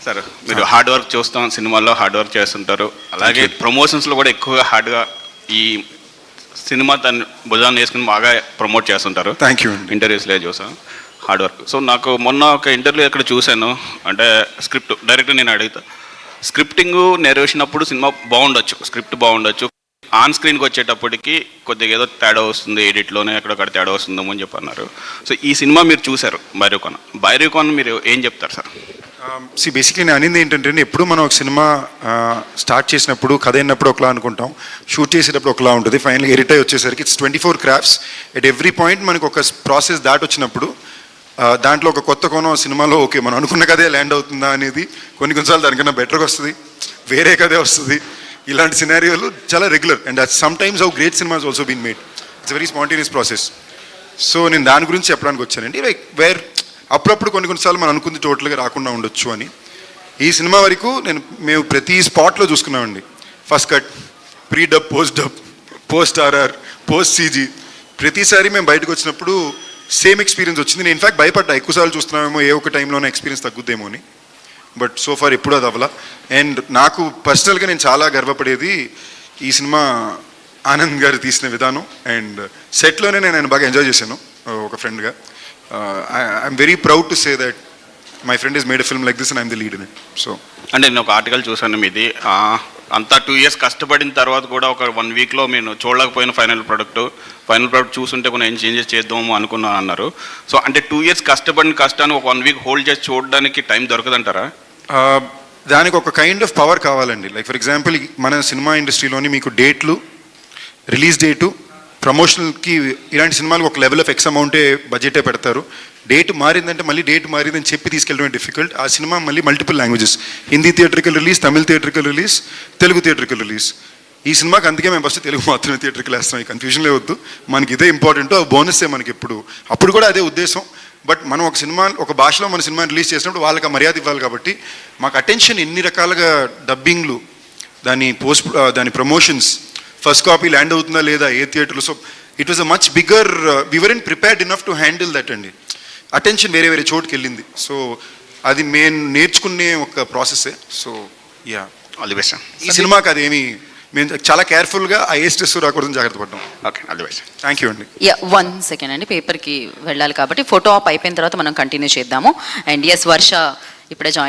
Sir మీరు hard work చూస్తాం, సినిమాల్లో హార్డ్ వర్క్ చేస్తుంటారు, అలాగే ప్రమోషన్స్లో కూడా ఎక్కువగా హార్డ్గా ఈ సినిమా తన భుజాన్ని వేసుకుని బాగా ప్రమోట్ చేస్తుంటారు. Thank you. ఇంటర్వ్యూస్లో చూసాను హార్డ్ వర్క్. సో నాకు మొన్న ఒక ఇంటర్వ్యూ ఎక్కడ చూశాను, అంటే స్క్రిప్ట్ డైరెక్టర్ నేను అడుగుతా, స్క్రిప్టింగ్ నెరవేషన్ అప్పుడు సినిమా బాగుండొచ్చు, స్క్రిప్ట్ బాగుండొచ్చు, ఆన్ స్క్రీన్కి వచ్చేటప్పటికి కొద్దిగా ఏదో తేడా వస్తుంది, ఎడిట్లోనే ఎక్కడొక్కడ తేడా వస్తుందేమో అని చెప్పి అన్నారు. సో ఈ సినిమా మీరు చూశారు బైరూకాన్ మీరు ఏం చెప్తారు సార్? బేసిక్లీ నేను అనేది ఏంటంటే, ఎప్పుడు మనం ఒక సినిమా స్టార్ట్ చేసినప్పుడు కథ అయినప్పుడు ఒకలా అనుకుంటాం, షూట్ చేసేటప్పుడు ఒకలా ఉంటుంది, ఫైనల్ ఎడిట్ అయ్యి వచ్చేసరికి it's 24 crafts. At every point మనకు ఒక ప్రాసెస్ దాటి వచ్చినప్పుడు దాంట్లో ఒక కొత్త కోణం సినిమాలో ఓకే మనం అనుకున్న కథే ల్యాండ్ అవుతుందా అనేది కొన్నిసార్లు దానికన్నా బెటర్గా వస్తుంది, వేరే కథే వస్తుంది. ఇలాంటి సినారియోలు చాలా regular and some times how great cinemas also been made. It's very spontaneous process. So నేను దాని గురించి చెప్పడానికి వచ్చానండి. లైక్ వేర్ అప్పుడప్పుడు కొన్నిసార్లు మనం అనుకుంది టోటల్గా రాకుండా ఉండొచ్చు అని. ఈ సినిమా వరకు మేము ప్రతి స్పాట్లో చూసుకున్నామండి. First cut, pre dub, post RR, post CG. ప్రతిసారి మేము బయటకు వచ్చినప్పుడు సేమ్ ఎక్స్పీరియన్స్ వచ్చింది. నేను ఇన్ఫాక్ట్ భయపడ్డా, ఎక్కువసార్లు చూస్తున్నామేమో ఏ ఒక టైంలోనే ఎక్స్పీరియన్స్ తగ్గుద్దేమో అని. బట్ సో ఫార్ ఎప్పుడు అది అవ్వాల. అండ్ నాకు పర్సనల్గా నేను చాలా గర్వపడేది ఈ సినిమా ఆనంద్ గారు తీసిన విధానం. అండ్ సెట్లోనే నేను బాగా ఎంజాయ్ చేశాను ఒక ఫ్రెండ్గా. I'm very proud to say that my friend is made a film like this and I'm the lead in it. So అంటే నేను ఒక ఆర్టికల్ చూశాను మీది, అంతా 2 years కష్టపడిన తర్వాత కూడా ఒక 1 weekలో నేను చూడలేకపోయిన ఫైనల్ ప్రోడక్ట్ చూస్తుంటే కొన్ని ఏం చేంజెస్ చేద్దాము అనుకున్నాను అన్నారు. సో అంటే 2 years కష్టపడిన కష్టాన్ని ఒక 1 week హోల్డ్ చేసి చూడడానికి టైం దొరకదంటారా? దానికి ఒక కైండ్ ఆఫ్ పవర్ కావాలండి. లైక్ ఫర్ ఎగ్జాంపుల్ మన సినిమా ఇండస్ట్రీలోని మీకు డేట్లు, రిలీజ్ డేటు, ప్రమోషనల్కి ఇలాంటి సినిమాలకు ఒక లెవెల్ ఆఫ్ ఎక్స్ అమౌంటే బడ్జెటే పెడతారు. డేట్ మారిందంటే మళ్ళీ డేట్ మారిందని చెప్పి తీసుకెళ్ళడమే డిఫికల్ట్. ఆ సినిమా మళ్ళీ multiple languages, Hindi theatrical release, Tamil theatrical release, Telugu theatrical release. ఈ సినిమాకి అందుకే మేము ఫస్ట్ తెలుగు మాత్రమే థియేట్రికల్ వేస్తాం. ఈ కన్ఫ్యూజన్ లేవద్దు, మనకి ఇదే ఇంపార్టెంట్, ఆ బోనస్సే మనకి అప్పుడు కూడా అదే ఉద్దేశం. బట్ మనం ఒక సినిమా ఒక భాషలో మన సినిమాని రిలీజ్ చేసినప్పుడు వాళ్ళకి మర్యాద ఇవ్వాలి. కాబట్టి మాకు అటెన్షన్ ఎన్ని రకాలుగా, డబ్బింగ్లు, దాని ప్రమోషన్స్, ఫస్ట్ కాపీ ల్యాండ్ అవుతుందా లేదా ఏ థియేటర్లో. So it was a much bigger, we weren't prepared enough to handle that అండి. అటెన్షన్ వేరే చోటుకి వెళ్ళింది. సో అది మేము నేర్చుకునే ఒక ప్రాసెస్సే. So yeah, all the best. ఈ సినిమాకి అదేమి మేము చాలా కేర్ఫుల్గా ఆ ఏ స్ట్రెస్ రాకూడదని జాగ్రత్త పడ్డాం. Okay, all the best. Thank you అండి. 1 second అండి, పేపర్కి వెళ్ళాలి కాబట్టి ఫోటో ఆప్ అయిపోయిన తర్వాత మనం కంటిన్యూ చేద్దాము. అండ్ ఎస్, వర్ష ఇప్పుడే జాయిన్